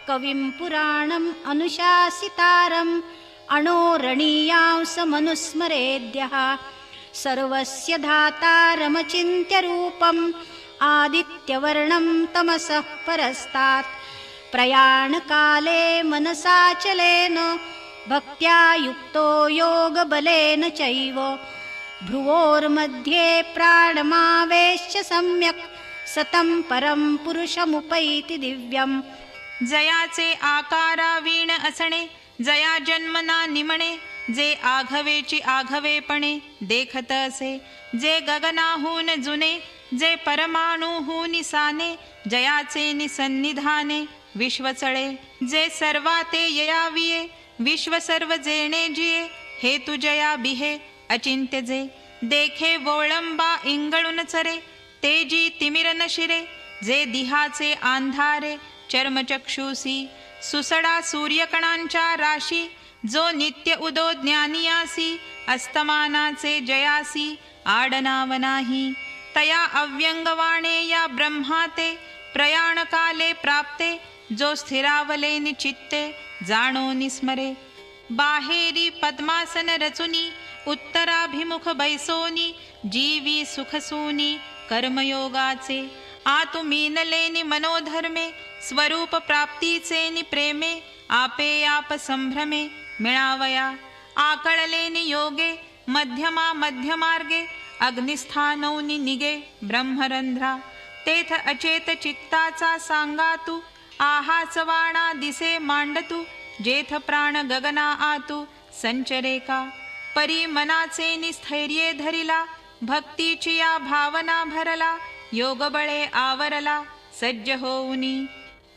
कविं पुराणम् अनुशासितारम् अणोरणीयांसमनुस्मरेद्यः सर्वस्य धातारमचिन्त्य रूपम् आदित्यवर्णं तमसः परस्तात् प्रयाणकाले मनसाचलेन भक्त्या युक्तो योगबलेन चैव भ्रुवोर्मध्ये प्राणमावेश्य सम्यक् सतं परं पुरुषमुपैति दिव्यम्. जयाचे आकारा वीण असणे जया जन्मना निमणे जे आघवेची आघवेपणे देखत असे जे गगनाहून जुने जे परमाणुहून साने जयाचे निसन्निधाने विश्वचळे जे सर्वाते ययाविये विश्व सर्व जेणे जिये हे तु जया बिहे अचिंत्य जे देखे वोळंबा इंगळून चरे ते जी तिमिरन शिरे जे दिहाचे अंधारे चर्मचक्षुसी सुसडा सूर्यकणांच्या राशी जो नित्य उदो ज्ञानियासी अस्तमानाचे जयासी आडनावनाही तया अव्यंगवाणे या ब्रह्माते प्रयाणकाले प्राप्ते जो स्थिरावले निचित्ते जाणो निस्मरे बाहेरी पद्मासन रचुनी उत्तराभिमुख बैसोनी जीवी सुखसूनी कर्मयोगाचे आतु मीनलेनि मनोधर्मे स्वरूप प्राप्तीचे नि प्रेमे आपे आप संभ्रमे मिळावया आकळलेनि योगे मध्यमा मध्यमार्गे अग्निस्थानौनि निगे ब्रह्मरंध्रा तेथ अचेत चित्ताचा सांगा तू आहासवाणा दिसे मांडतू जेथ प्राण गगना आतू संचरेका परी मनाचे निस्थैर्ये धरिला भक्तीची या भावना भरला योगबळे आवरला सज्ज होऊनी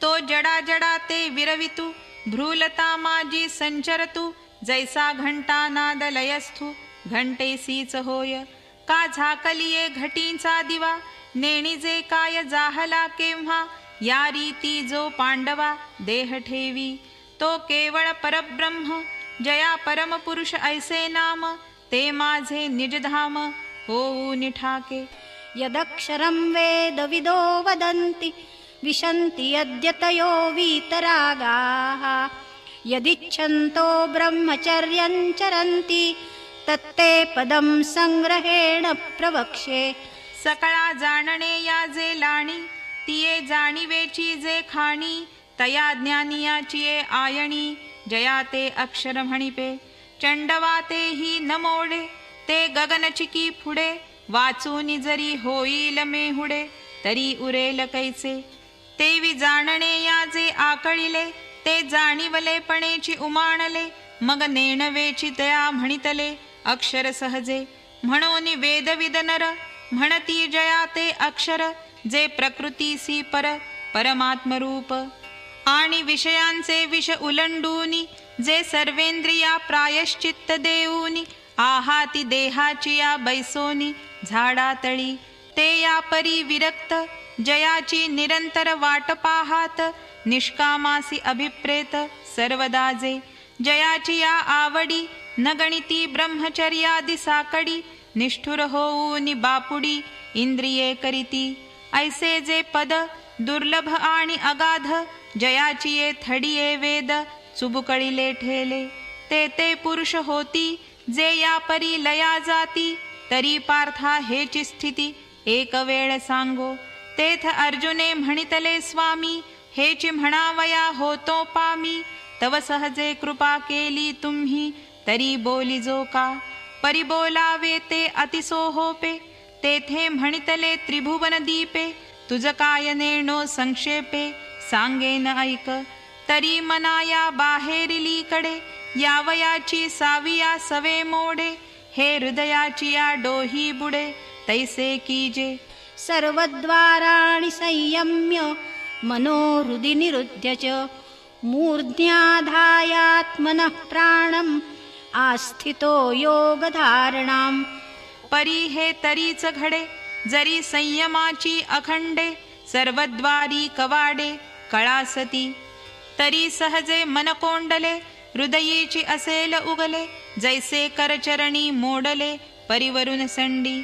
तो जडा जडा ते विरवितू भ्रूलता माजी संचरतू जैसा घंटा नाद लयस्थू घंटेसीच होय का झाकलिये घटींचा दिवा नेणीजे काय जाहला केव्हा या रीती जो पांडवा देह ठेवी तो केवळ परब्रह्म जया परमपुरुष ऐसे नाम ते माझे निजधाम होऊ निठाके यदक्षरं वेदविदो वदन्ति विशन्ति यद्यतयो वीतरागाः यदिच्छन्तो ब्रह्मचर्यं चरन्ति तत्ते पदं संग्रहेण प्रवक्ष्ये. सकळा जाणणे या जे लाणी तिये जाणीवेची जे खाणी तया ज्ञानियाची ये आयणी जया ते अक्षर म्हणिपे चंडवाते ही न मोडे ते गगनचिकी पुढे वाचून जरी होईल मेहुडे तरी उरेल कैसे तेवी जाणणे या जे आकळिले ते जाणीवलेपणेची उमाणले मग नेणवेची तया म्हणितले अक्षर सहजे म्हणून वेदविद नर म्हणती जया ते अक्षर जे प्रकृतीसी पर परमात्मरूप आणि विषयांचे विष उलंडूनी जे सर्वेंद्रिया प्रायश्चित्त देऊनी आहाती देहाची या बैसोनी झाडातळी ते या परी विरक्त जयाची निरंतर वाट पाहात निष्कामासी अभिप्रेत सर्वदाजे जयाची या आवडी न गणिती ब्रह्मचर्यादि साकडी निष्ठुर होऊनी बापुडी इंद्रिये करीती ऐसे जे पद दुर्लभ आणि अगाध जयाची ये थडिये वेद चुबुकळीले ठेले ते ते पुरुष होती जे या परी लया जाती तरी पार्था हेची स्थिती एक वेळ सांगो तेथ अर्जुने म्हणितले स्वामी हेची म्हणावया होतो पामी तव सहजे कृपा केली तुम्ही तरी बोली जो का परिबोलावे ते अतिसोहोपे तेथे म्हणितले त्रिभुवन दीपे तुझ काय नेणो संक्षेपे सांगेन ऐक तरी मनाया बाहेरिलीकडे यावयाची साविया सवे मोडे हे हृदयाची या डोही बुडे तैसे कीजे. सर्वद्वाराणि संयम्य मनोहृदि निरुध्य च मूर्ध्याधायात्मनः प्राणम् आस्थितो योगधारणाम्. परी हे तरीच घडे जरी संयमाची अखंडे सर्वद्वारी कवाडे कळासती तरी सहजे मन कोंडले हृदयीची असेल उगले जैसे करचरणी मोडले परिवरून संडी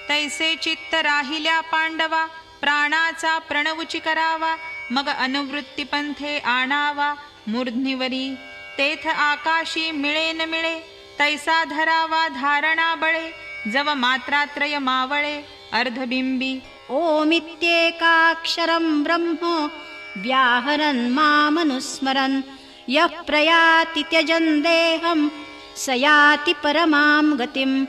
तैसे चित्त राहिल्या पांडवा प्राणाचा प्रणवुची करावा मग अनुवृत्ती पंथे आणावा मूर्ध्नीवरी. तेथ आकाशी मिळे न मिळे तैसा धरावा धारणा बळे. जव मात्रात्रय मावळे अर्धबिंबी. ओमित्येकाक्षरं ब्रह्म व्याहरन् मामनुस्मरन्. यः प्रयाति त्यजन् देहं स याति परमां गतिम्.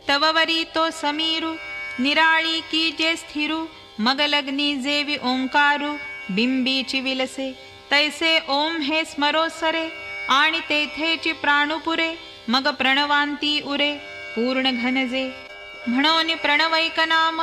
तव वरी तो समीरू निराळी की जे स्थिरू. मग लग्नी जेवी ओंकारू बिंबीची विलसे. तैसे ओम हे स्मरो सरे आणि तेथेची प्राणुपुरे. मग प्रणवांती उरे पूर्ण घनजे. म्हणून प्रणवैक नाम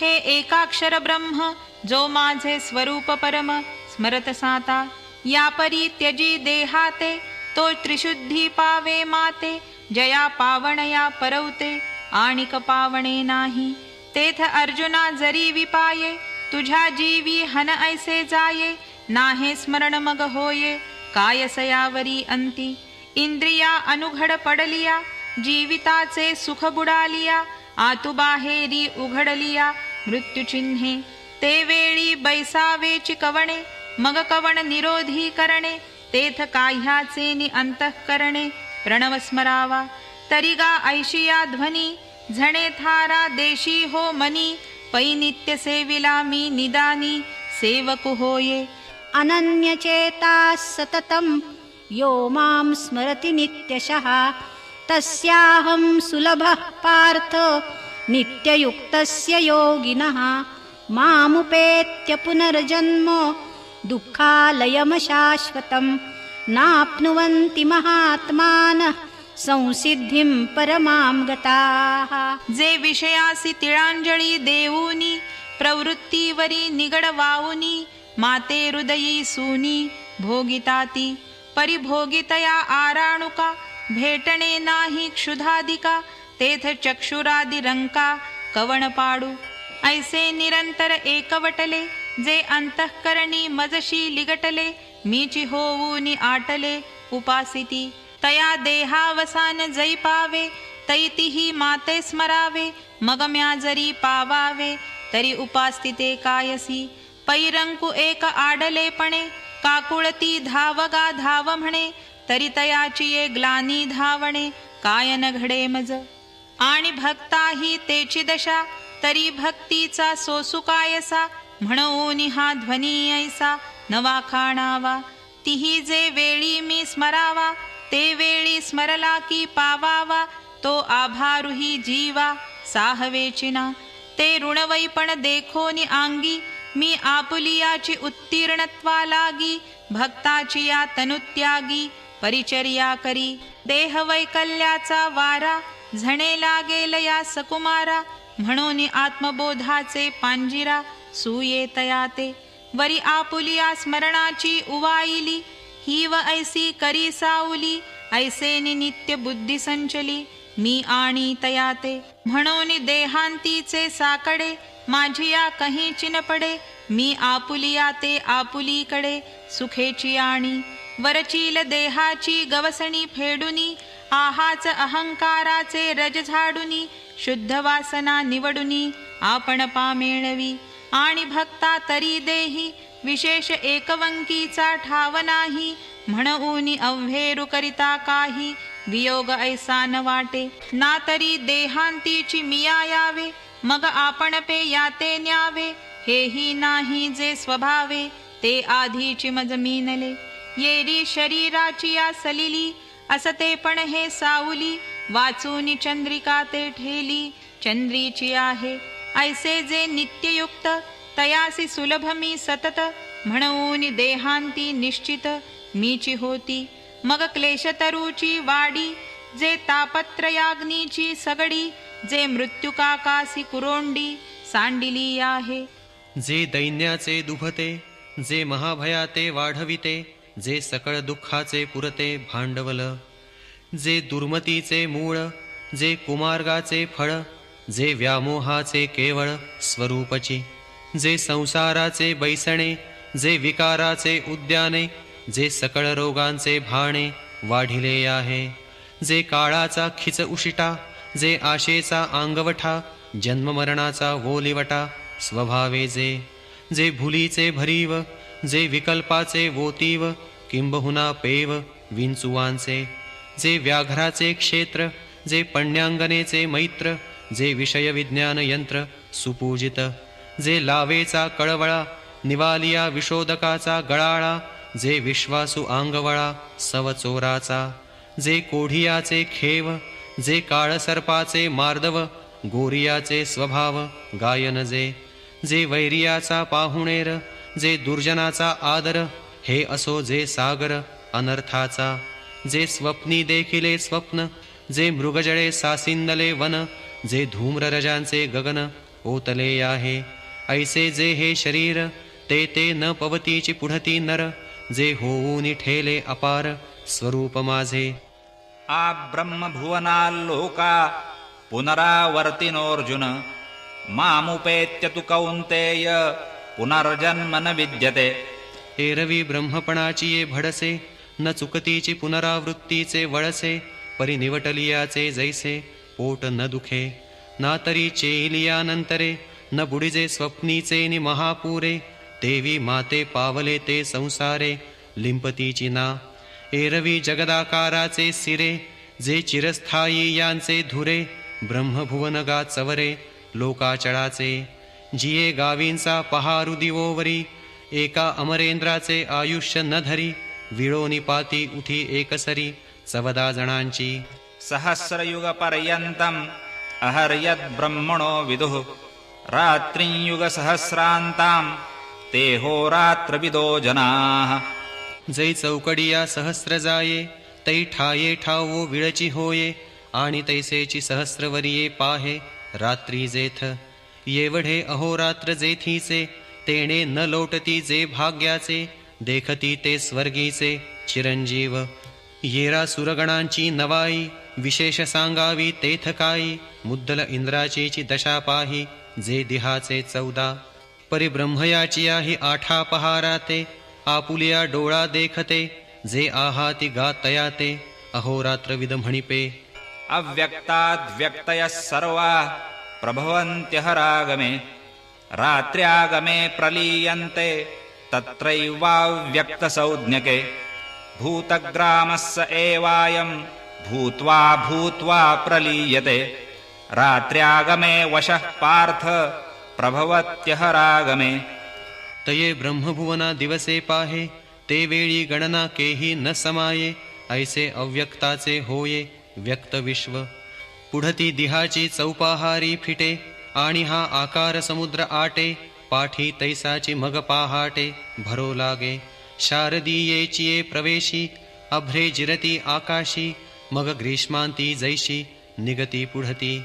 हे एकाक्षर ब्रह्म. जो माझे स्वरूप परम स्मरत साता. या परी त्यजी देहाते तो त्रिशुद्धी पावे माते. जया पावणया परवते आणिक पावणे नाही. तेथ अर्जुना जरी विपाये तुझ्या जीवी हन ऐसे जाये. नाहे स्मरण मग होये कायसयावरी अंती. इंद्रिया अनुघड पडलिया जीविताचे सुख बुडालिया. आतुबाहेरी उघडलिया मृत्युचिन्हे. ते वेळी बैसावेची कवणे मग कवण निरोधी करणे. तेथ काह्याचे नि अंतःकरणे प्रणव स्मरावा. तरी गा ऐशिया ध्वनी झणे थारा देशी हो मनी. पै नित्य सेविला मी निदानी सेवकु होये. अनन्यचेताः सततं यो मां स्मरति नित्यशः. तस्याहं सुलभः पार्थ नित्ययुक्तस्य योगिनः. मामुपेत्य पुनर्जन्म दुःखालयमशाश्वतं. नाप्नुवन्ति महात्मानः संसिद्धिं परमां गताः. जे विषयासी तिळांजळी देऊनी प्रवृत्तीवरी निगड वाऊनी. माते हृदयी सूनी भोगिताती परिभोगितया आराणुका. भेटणे नाही क्षुधादिका. तेथ चक्षुरादि रंका कवण पाडू. ऐसे निरंतर एकवटले जे अंतःकरणी मजशी लिगटले. मीची होऊनी आटले उपासिती. तया देहावसान जै पावे तैतिही माते स्मरावे. मग म्या जरी पावावे तरी उपास्तिते कायसी. पैरंकु एक आडलेपणे काकुळती धावगा धाव म्हणे. तरी तयाची ये ग्लानी धावणे काय न घडे मज. आणि भक्ताही तेची दशा तरी भक्तीचा सोसुकायसा. म्हणून हा ध्वनी ऐसा नवा खाणावा. तिही जे वेळी मी स्मरावा ते वेळी स्मरला की पावावा. तो आभारुही जीवा साहवेचिना. ते ऋणवैपण देखोनी आंगी. मी आपुलियाची उत्तीर्णत्वा लागी. भक्ताची या तनुत्यागी परिचर्या करी. देह वैकल्याचा वारा झणे लागेल या सकुमारा. म्हणून आत्मबोधाचे पांजिरा सुये तयाते. वरी आपुलिया स्मरणाची उवाईली. ही व ऐसी करी सावली. ऐसे नित्य बुद्धी संचली मी आणि तयाते. म्हणून देहांतीचे साकडे माझी या कहीं चिन पडे. मी आपुलिया ते आपुलीकडे सुखेची आणि. वरचील देहाची गवसणी फेडुनी. आहाच अहंकाराचे रज झाडुनी. शुद्ध वासना निवडुनी आपण पामेळवी. आणि भक्ता तरी देही विशेष एकवंकीचा ठाव नाही. म्हणून अव्हेरु करिता काही वियोग ऐसा न वाटे. ना तरी देहांतीची मिया यावे मग आपण पे याते न्यावे. हेही नाही जे स्वभावे ते आधीची मज मीनले. येरी शरीराची या सलिली असते पण हे सावली. वाचूनी चंद्रिका ते ठेली चंद्रीची आहे. ऐसे जे नित्ययुक्त तयासी सुलभ मी सतत. म्हणून देहांती निश्चित मीची होती. मग क्लेशतरूची वाडी जे तापत्रयाग्नीची सगडी. जे मृत्युकाकासी कुरोंडी सांडिली आहे. जे दैन्याचे दुभते जे महाभयाते वाढविते. जे सकळ दुःखाचे पुरते भांडवल. जे दुर्मतीचे मूळ जे कुमार्गाचे फळ. जे व्यामोहाचे केवळ स्वरूपची. जे संसाराचे बैसणे जे विकाराचे उद्याने. जे सकळ रोगांचे भाणे वाढिले आहे. जे काळाचा खिच उशिटा जे आशेचा आंगवठा. जन्ममरणाचा वोलिवटा स्वभावे जे. जे भुलीचे भरीव जे विकल्पाचे वोतीव किंबहुना पेव विंचुवांचे, जे व्याघ्राचे क्षेत्र, जे पण्यांगनेचे मैत्र, जे विषय विज्ञान यंत्र सुपूजित, जे लावेचा कळवळा, निवालिया विशोधकाचा गळाळा, जे विश्वासू आंगवळा सवचोराचा, जे कोढियाचे खेव, जे काळसर्पाचे मार्दव, गोरियाचे स्वभाव गायन जे वैरियाचा पाहुणेर, जे दुर्जनाचा आदर, हे असो जे सागर अनर्थाचा, जे स्वप्नी देखिले स्वप्न, जे मृगजळे सासिंदले वन, जे धूम्ररजांचे गगन ओतले आहे, ऐसे जे हे शरीर, ते न पवतीची पुढती नर, जे होऊनी ठेले अपार स्वरूप माझे. आ ब्रह्मभुवनाल्लोका पुनरावर्तिनोऽर्जुन, मामुपेत्य तु कौन्तेय पुनर्जन्म न विद्यते. एरवी ब्रह्मपणाची ये भडसे, न चुकतीची पुनरावृत्तीचे वळसे, परिनिवटलियाचे जैसे पोट न दुखे, ना तरी चेलियानंतरे, न बुडिजे स्वप्नीचे नि महापुरे, देवी माते पावले ते संसारे लिंपतीची ना. एरवी जगदाकाराचे सिरे, जे चिरस्थायी यांचे धुरे, ब्रह्मभुवनगा चवरे लोकाचळाचे, जिये गावींचा पहारु दिवोवरी, एका अमरेंद्राचे आयुष्य न धरी, विळोनिपाती उठी एकसरी 14 जणांची. सहस्रयुगपर्यन्तम् अहर्यद्ब्रह्मणो विदुः, रात्रियुगसहस्रान्ताम् ते होरात्रविदो जनाः. जै चौकडिया सहस्र जाये, तै ठाये ठावो विळची होये, आणि तैसेची सहस्रवरिये पाहे रात्री जेथ. येवढे अहोरात्र जेथीचे, तेणे न लोटती जे भाग्याचे, देखती ते स्वर्गीचे चिरंजीव. येरा सुरगणांची नवाई, विशेष सांगावी तेथ काही, मुद्दल इंद्राचीची दशा पाही, जे दिहाचे 14. परिब्रह्मयाची आहे 8 पहाराते, आपुलिया डोळा देखते, जे आहाती गातयाते अहोरात्रविद म्हणिपे. अव्यक्ताद्व्यक्तयः सर्वा प्रभवन्त्यहरागमे, रात्र्यागमे प्रलीयन्ते तत्रैवाव्यक्तसंज्ञके. भूतग्रामस्य एवायं भूत्वा भूत्वा प्रलीयते, रात्र्यागमे वशः पार्थ प्रभवत्यहरागमे. तये ब्रह्मभुवना दिवसे पाहे, ते वेळी गणना केही न समाये, ऐसे अव्यक्ताचे होये व्यक्त विश्व. पुढती दिहाची चौपाहारी फिटे, आणि हा आकार समुद्र आटे, पाठी तैसाची मग पहाटे भरो लागे. शारदीयेचिये प्रवेशी, अभ्रे जिरती आकाशी, मग ग्रीष्मांती जैशी निगती पुढती.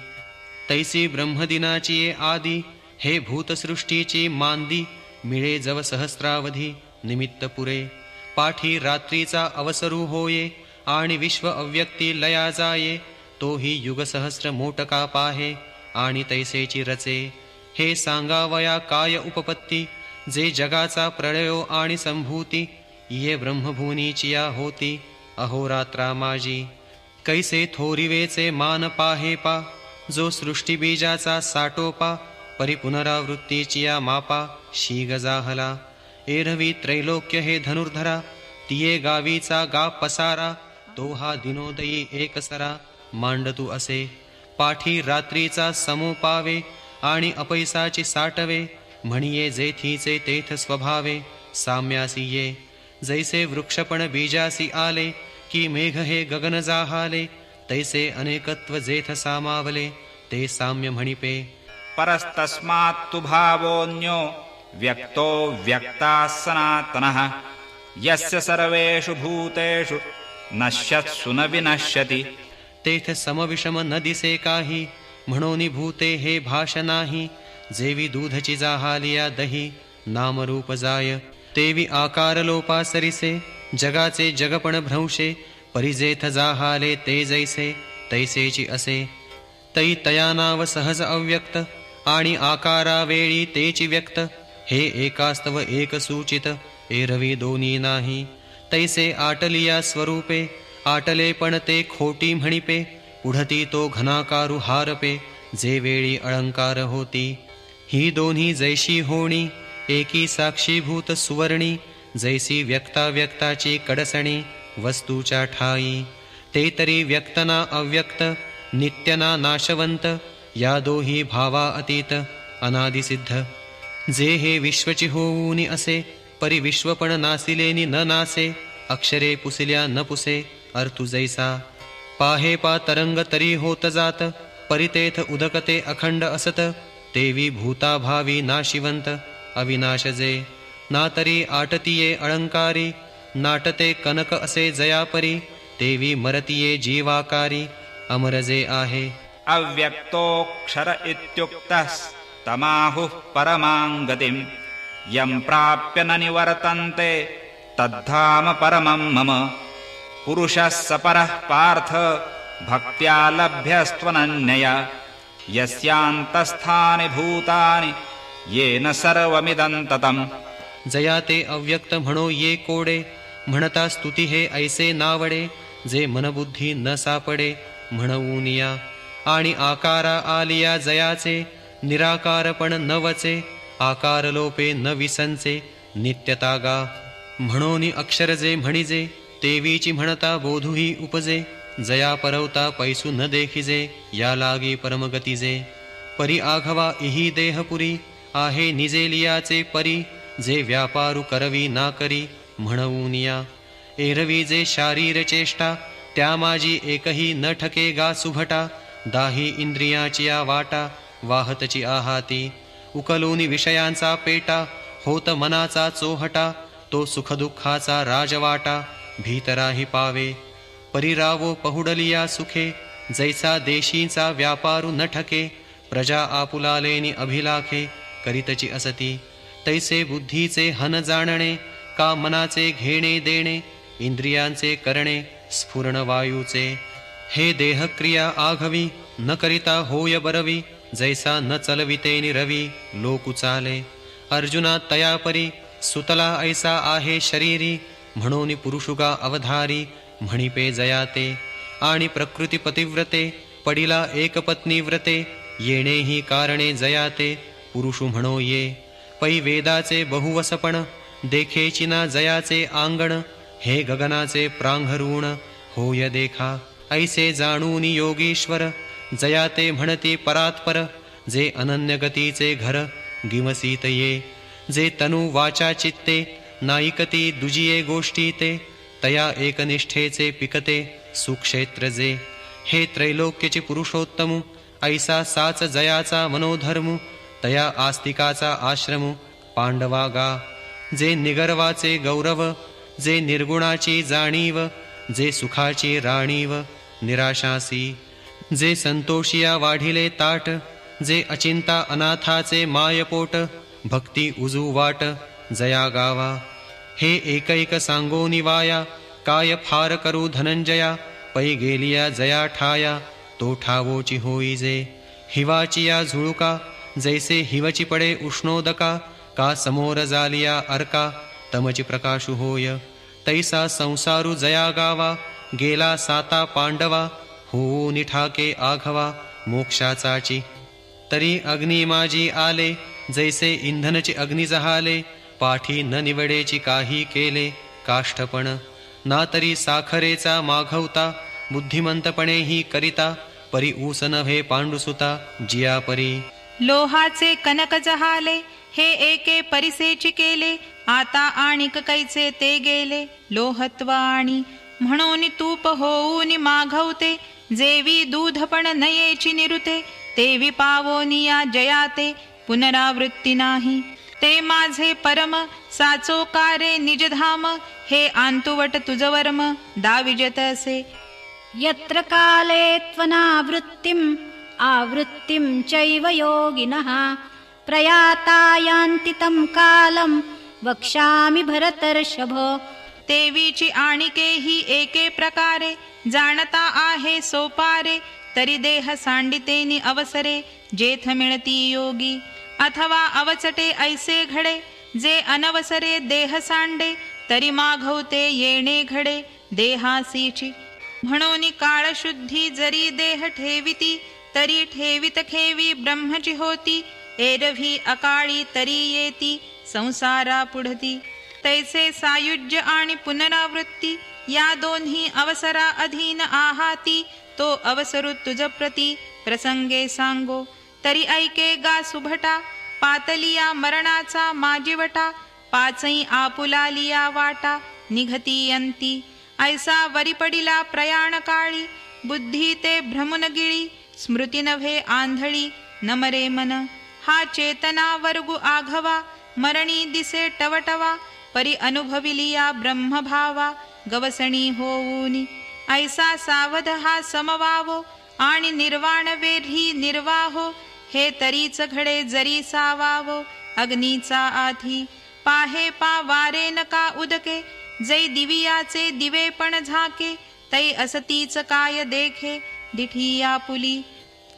तैसी ब्रह्मदिनाचिये आदी, हे भूतसृष्टीची मांदी, मिळे जव सहस्रावधी निमित्त पुरे. पाठी रात्रीचा अवसरू होये, आणि विश्व अव्यक्ती लया जाये, तोही युगसहस्र मोटका पाहे, आणि तैसेची रचे. हे सांगावया काय उपपत्ती, जे जगाचा प्रळयो आणि संभूती, ये ब्रह्मभुवनीचिया होती अहोरात्रा माझी. कैसे थोरिवेचे मान पाहे पा, जो सृष्टीबीजाचा साटोपा, परिपुनरावृत्तीचिया मापा शीगजाहला. एरवी त्रैलोक्य हे धनुर्धरा, तिये गावीचा गा पसारा, तो हा दिनोदयी एकसरा मांडतू असे. पाठी रात्रीचा समोपावे, आणि अपैसाची साटवे, म्हणिये जेथीचे तेथ स्वभावे साम्यासी ये. जैसे वृक्षपण बीजासी आले, की मेघ हे गगन जाहाले, तैसे अनेकत्व जेथ सामावले, ते साम्य म्हणिपे. परस्तस्मात्तु भावोऽन्यो व्यक्तो व्यक्ताः सनातनः, यस्य सर्वेषु भूतेषु नश्यत्सु न विनश्यति. तेथ समविषम न दिसे काही, म्हणोनी भूते हे भाष नाही. जेवी दूधची जाहालिया दही, नामरूप जाय, तेवी आकार लोपा सरिसे. जगाचे जगपण भ्रंशे, परिजेथ जाहाले ते जैसे तैसेची असे. तै तया नाव सहज अव्यक्त, आणि आकारा वेळी तेची व्यक्त. हे एकास्तव एक सूचित, एरवी दोन्ही नाही. तैसे आटलिया स्वरूपे, आटले पण ते खोटी म्हणिपे. पुढती तो घनाकारू हारपे, जे वेळी अलंकार होती. ही दोन्ही जैशी होणी, एकी साक्षीभूत सुवर्णी, जैसी व्यक्ता व्यक्ताची कडसणी वस्तूच्या ठाई. ते तरी व्यक्तना अव्यक्त, नित्यना नाशवंत, या दोही भावा अतीत अनादिसिद्ध. जे हे विश्वची होऊनी असे, परी विश्वपण नासिलेनी न नासे. अक्षरे पुसिल्या न पुसे, अर्थु जैसा. पाहे पा तरंग तरी होत जात, परितेथ उदकते अखंड असत. तेवी भूता भावी नाशिवंत, अविनाश जे. ना तरी आटतिये अलंकारी, नाटते कनक असे जयापरी. तेवी मरतिये जीवाकारी, अमर जे आहे. अव्यक्तोऽक्षर इत्युक्तस्तमाहुः परमां गतिं. यं प्राप्य न निवर्तन्ते तद्धाम परमं मम. पुरुषः सपरः पार्थ भक्त्या लभ्यस्त्वनन्यया. यस्यान्तस्थानि भूतानि येन सर्वमिदं ततम्. जया ते अव्यक्त म्हणो ये कोडे, म्हणता स्तुती हे ऐसे नावडे. जे मनबुद्धी न सापडे म्हणूनिया. आणि आकारा आलिया जयाचे, निराकारपण न वचे. आकार लोपे न विसंचे, नित्यता गा. म्हणोनी अक्षर जे म्हणिजे, तेवीची म्हणता बोधुही उपजे. जया परवता पैसू न देखिजे, या लागी परमगतिजे. परी आघवा इही देहपुरी, आहे निजेलियाचे परी. जे व्यापारू करवी ना करी म्हणूनिया. एरवी जे शारीर चेष्टा, त्या माझी एकही न ठके गा सुभटा. दाही इंद्रियाची या वाटा, वाहतची आहाती. उकलोनी विषयांचा पेटा, होत मनाचा चोहटा. तो सुखदुःखाचा राजवाटा, भीतराही पावे. परिरावो पहुडलिया सुखे, जैसा देशीचा व्यापारू न ठके. प्रजा आपुलालेनी अभिलाखे, करीतची असती. तैसे बुद्धीचे हन जाणणे, का मनाचे घेणे देणे. इंद्रियांचे करणे, स्फुरण वायूचे. हे देहक्रिया आघवी, न करिता होय बरवी. जैसा न चलवितेनी रवी, लोकु चाले. अर्जुना तयापरी, सुतला ऐसा आहे शरीरी. म्हणून पुरुषुगा अवधारी, म्हणिपे जयाते. आणि प्रकृती पतिव्रते, पडिला एकपत्नी व्रते. येणेही कारणे जयाते, पुरुषु म्हणो ये. पै वेदाचे बहुवसपण, देखेची ना जयाचे आंगण. हे गगनाचे प्रांघरुण, होय देखा. ऐसे जाणून योगीश्वर, जयाते म्हणती परात्पर. जे अनन्य गतीचे घर, गिमसीत ये. जे तनु वाचा चित्ते, नाईकती दुजिये गोष्टी ते. तया एकनिष्ठेचे पिकते, सुक्षेत्र जे. हे त्रैलोक्यचे पुरुषोत्तमु, ऐसा साच जयाचा मनोधर्मु. तया आस्तिकाचा आश्रमु, पांडवा गा. जे निगर्वाचे गौरव, जे निर्गुणाची जाणीव. जे सुखाची राणीव, निराशासी. जे संतोषिया वाढिले ताट, जे अचिंता अनाथाचे मायपोट. भक्ती उजू वाट, जया गावा. हे एकैक सांगोनी वाया, काय फार करू धनंजया. पै गेलिया जया ठाया, तो ठावोची होई जे. हिवाची या झुळुका, जैसे हिवची पडे उष्णोदका. का समोर जालिया अर्का, तमची प्रकाशु होय. तैसा संसारू जया गावा, गेला साता पांडवा. हो निठाके आघवा, मोक्षाचाची. तरी अग्नी माझी आले, जैसे इंधनची अग्नी जहाले. पाठी न निवडेची काही केले, काष्ठपण. ना तरी साखरेचा माघवता, बुद्धिमंतपणेही करिता. परी ऊस नव्हे पांडुसुता, जिया परी. लोहाचे कनक जहाले, हे एके परिसेची केले. आता आणिक कैचे ते गेले, लोहत्वाणी. म्हणून तूप होऊन माघवते, जेवी दूधपण नयेची निरुते. तेवी पावोनिया जयाते, पुनरावृत्ती नाही. ते माझे परम, साचोकारे निजधाम. हे आंतुवट तुझ वर्म, दाविजत असे. यत्र काले त्वनावृत्तिम् आवृत्तिं चैव योगिनः. प्रयाता यान्ति तं कालं, वक्ष्यामि भरतर्षभ. तेवीची आणिकेही एके प्रकारे, जाणता आहे सोपारे. तरी देह सांडितेनी अवसरे, जेथ मिळती योगी. अथवा अवचटे ऐसे घडे, जे अनवसरे देह सांडे. तरी माघवते येणे घडे, देहासीची. म्हणून काळशुद्धी जरी देह ठेविती, तरी ठेवित खेवी ब्रह्मची होती. एरवी अकाळी तरी येती, संसारा पुढती. तैसे सायुज्य आणि पुनरावृत्ती या दोन्ही अवसरा अधीन आहाती. तो अवसरू तुझ प्रती प्रसंगे सांगो, तरी ऐके गा सुभटा. पातलिया मरणाचा माजिवटा, पाचई आपुला लिया वाटा. निघती अंती ऐसा वरी पडिला प्रयाण काळी. बुद्धी ते भ्रमुन गिळी, स्मृती नव्हे आंधळी. नमरे मन हा चेतना वर्गु आघवा. मरणी दिसे टवटवा, परी अनुभविलिया ब्रह्मभावा. गवसणी होऊनी ऐसा सावध हा समवावो. आणि निर्वाण वेढी निर्वाहो, हे तरीच घडे जरी सावावो. अग्नीचा आधी पाहे पा वारे नका उदके. जै दिवियाचे दिवे पण झाके, तै असतीच काय देखे. दिठिया पुली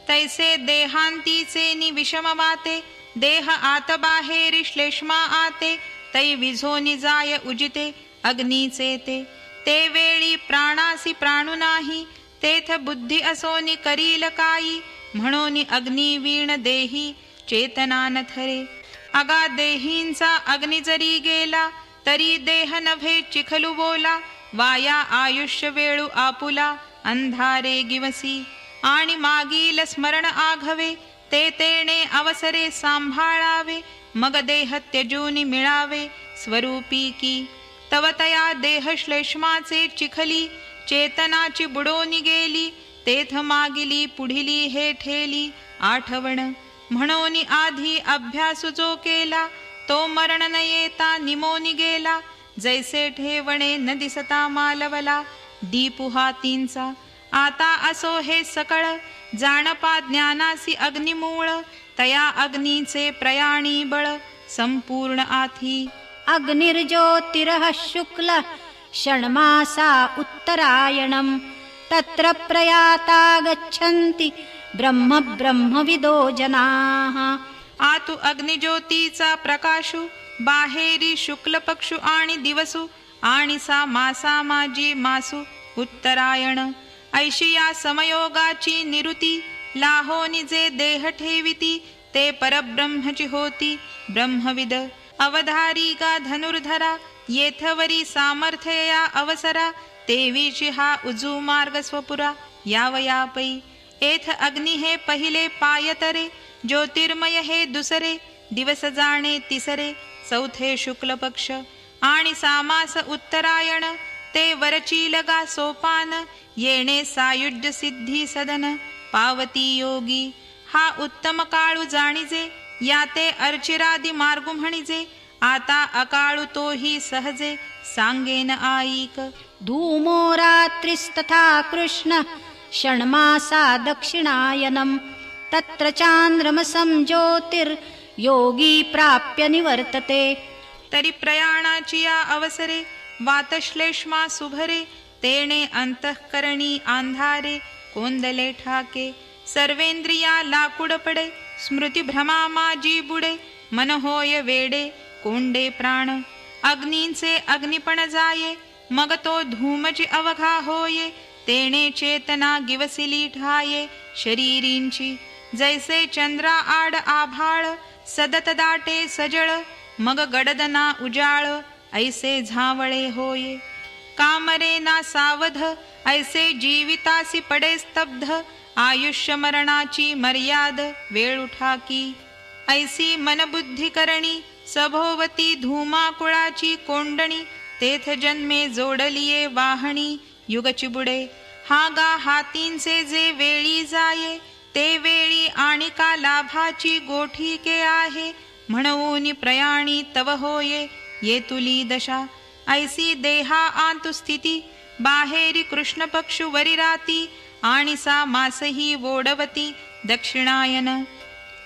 तैसे देहांतीचे नि विषम वाते. देह आत बाहेरी श्लेष्मा आते, तै विझोनी जाय उजिते अग्नीचे ते. ते वेळी प्राणासी प्राणू नाही, तेथ बुद्धी असोनी करील काई. म्हणून अग्नी वीण देही चेतना न थरे. अगा देहींचा अग्नी जरी गेला, तरी देह नव्हे चिखलू बोला. वाया आयुष्य वेळू आपुला, अंधारे गिवसी. आणि मागील स्मरण आघवे, ते तेणे अवसरे सांभाळावे. मग देह त्यजूनी मिळावे स्वरूपी की. तव तया देह श्लेष्माचे चिखली, चेतनाची बुडोनी गेली. तेथ मागिली पुढिली हे ठेली आठवण. म्हणून आधी अभ्यास जो केला, तो मरण न येता निमोनी गेला. जैसे ठेवणे न दिसता मालवला, दीपुहा तींचा. आता असो हे सकळ, जाणपा ज्ञानासी अग्निमूळ. तया अग्नीचे प्रयाणी बळ संपूर्ण आथी. अग्निर्ज्योतिरः शुक्ल षण्मासा उत्तरायणम्. तत्र प्रयाता गच्छन्ति ब्रह्म ब्रह्मविदो जनाः. आतु अग्निज्योतीचा प्रकाशु, बाहेरी शुक्ल पक्षु आणि दिवसु. आणि सा मासा माजी मासु उत्तरायण. ऐशी या समयोगाची निरुती. लाहोनी जे देह ठेविती, ते परब्रह्मची होती ब्रह्मविद. अवधारी गा धनुर्धरा, येथवरी सामर्थ्य या अवसरा. तेवीची हा उजू मार्ग स्वपुरा यावयापै. एथ अग्नि हे पहिले पायतरे, ज्योतिर्मय हे दुसरे. दिवस जाणे तिसरे, चौथे शुक्ल पक्ष. आणि सामास उत्तरायण, ते वरची लगा सोपान. येणे सायुज्य सिद्धी सदन पावती योगी. हा उत्तम काळू जाणीजे, याते अर्चिरादी मार्गु म्हणिजे. आता अकाळू तोही सहजे, सांगेन आईक. धूमो रात्रिस्तथा कृष्ण षण्मासा दक्षिणायनम्. तत्र चांद्रमसं ज्योतिर्योगी प्राप्य निवर्तते. तरी प्रयाणाची या अवसरे, वातश्लेष्मा सुभरे. तेणे अंतःकरणी अंधारे, कोंदले ठाके. सर्वेंद्रिया लाकूड पडे, स्मृती भ्रमा माजी बुडे. मन होय वेडे, कोंडे प्राण. अग्नींचे अग्निपण जाये, मग तो धूमची अवघा होये. तेणे चेतना गिवसिली ठाये शरीरींची. जैसे चंद्रा आड आभाळ, सदत दाटे सजळ. मग गडदना उजाळ, ऐसे झावळे होये. कामरे ना सावध, ऐसे जीवितासी पडे स्तब्ध. आयुष्य मरणाची मर्याद वेळ उठाकी. ऐसी मनबुद्धी करणी, सभोवती धूमाकुळाची कोंडणी. तेथ जन्मे जोडलिये वाहणी युगची बुडे. हा गा हातींचे जे वेळी जाये, ते वेळी आणि का लाभाची गोठी के आहे. म्हणून प्रयाणी तव होये ये तुली दशा. ऐसी देहा आंतु स्थिती, बाहेरी कृष्ण पक्षु वरी राती. आणि सा मासही वोडवती दक्षिणायन.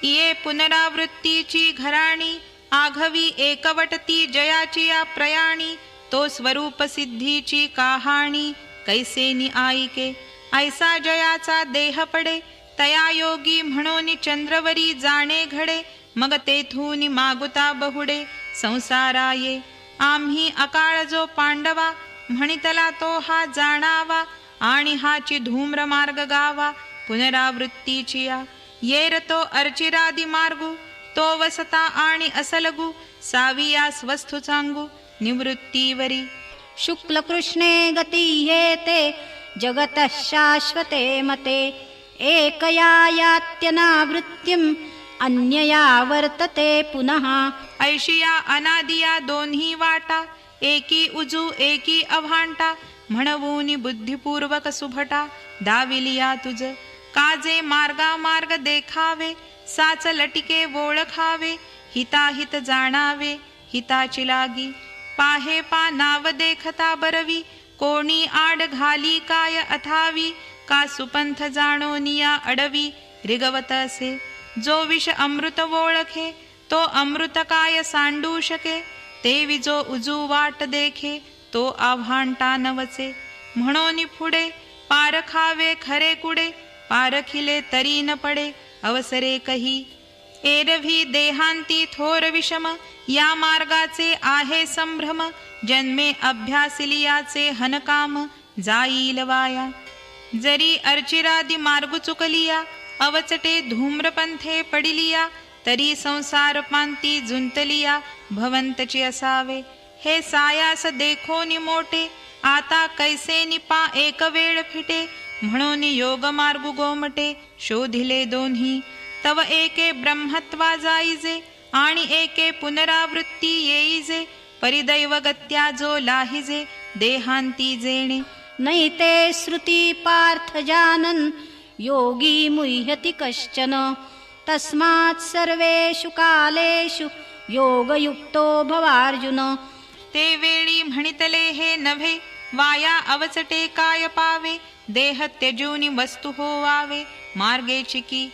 ये पुनरावृत्तीची घराणी, आघवी एकवटती जयाची या प्रयाणी. तो स्वरूप सिद्धीची कहाणी कैसेनी आईके. ऐसा जयाचा देह पडे, तया योगी म्हणून चंद्रवरी जाणे घडे. मग तेथून मागुता बहुडे संसाराये. आम्ही अकाळ जो पांडवा, म्हणितला तो हा जाणावा. आणि हाची धूम्र मार्ग गावा पुनरावृत्तीची या. येर तो अर्चिरादी मार्गू, तो वसता आणि असलगू सावियास वस्तू सांगू निवृत्तीवरी. शुक्ल कृष्णे गती येते जगतः शाश्वते मते एकया यात्यनावृत्तिम् अन्यया वर्तते पुनः. ऐशिया अनादिया दोन्ही वाटा एकी उजू एकी अभांटा म्हणवूनी बुद्धिपूर्वक सुभटा दाविलिया तुझ. काजे मार्गा मार्ग देखावे साच लटिके ओळखावे हिताहित जाणावे हिताची लागी. पाहे पा नाव देखता बरवी कोणी आड घाली काय अथावी. का सुपंथ जाणो निया अडवी रिगवत असे. जो विष अमृत ओळखे तो अमृत काय सांडू शके. तेवी जो उजू वाट देखे तो आव्हांटा नवचे. म्हणोनी पुढे पारखावे खरे कुडे पारखिले तरी न पडे अवसरे कही. एरवी देहांती थोर विषम या मार्गाचे आहे संभ्रम. जन्मे अभ्यासिलियाचे हनकाम जाईल वाया. जरी अर्चिरादी मार्ग चुकलिया अवचटे धूम्रपंथे पडिलिया तरी संसार पांती जुंतलिया भवंतची असावे. हे सायास देखोनी मोटे आता कैसे निपा एक वेळ फिटे. म्हणून योग मार्ग गोमटे शोधिले दोन्ही. तव एके ब्रह्मत्वा जाईजे आणि एके पुनरावृत्ती येईजे. परिदैव गत्या जो लाहिजे देहांती जेणे. नैते श्रुती पार्थ जानन योगी मुह्यति कश्चन. तस्मात् सर्वेषु कालेषु योगयुक्तो भवार्जुन. ते वेळी म्हणितले हे नव्हे वाया अवचटे काय पावे. देह त्यजूनी वस्तू होवावे मार्गेची की.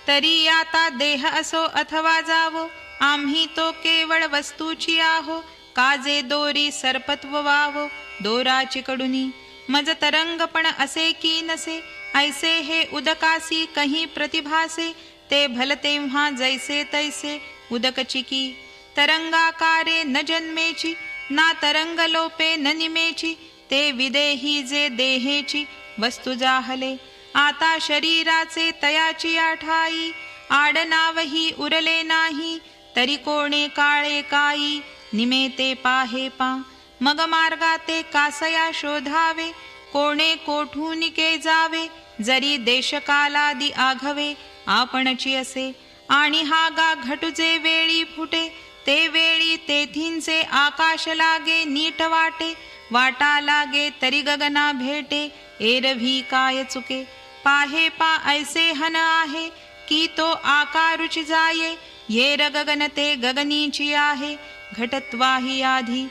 तरी आता देह असो अथवा जावो आम्ही तो केवळ वस्तूची आहो. काजे दोरी सर्पत्व वावो दोराची कडुनी. मज तरंगपण असे की नसे ऐसे हे उदकासी कही प्रतिभासे. ते भलतेव्हा जैसे तैसे उदकची की. तरंगाकारे न जन्मेची ना तरंग लोपे न निमेची. ते विदेही जे देहेची वस्तू जाहले. आता शरीराचे तयाची आठाई आडनावही उरले नाही. तरी कोणे काळे काई निमेते पाहे पा. मग मार्गाते कासया शोधावे कोणे कोठूनिके जावे. जरी देशकालादी आघवे आपणची असे. आणि हा गा घटुजे वेळी फुटे ते वेळी तेथींचे आकाश लागे नीट वाटे. वाटा लागे तरी गगना भेटे एरवी काय चुके. पाहे पा ऐसे हन आहे की तो आकारुची जाये. येर गगन ते गगनीची आहे घटत्वाही आधी.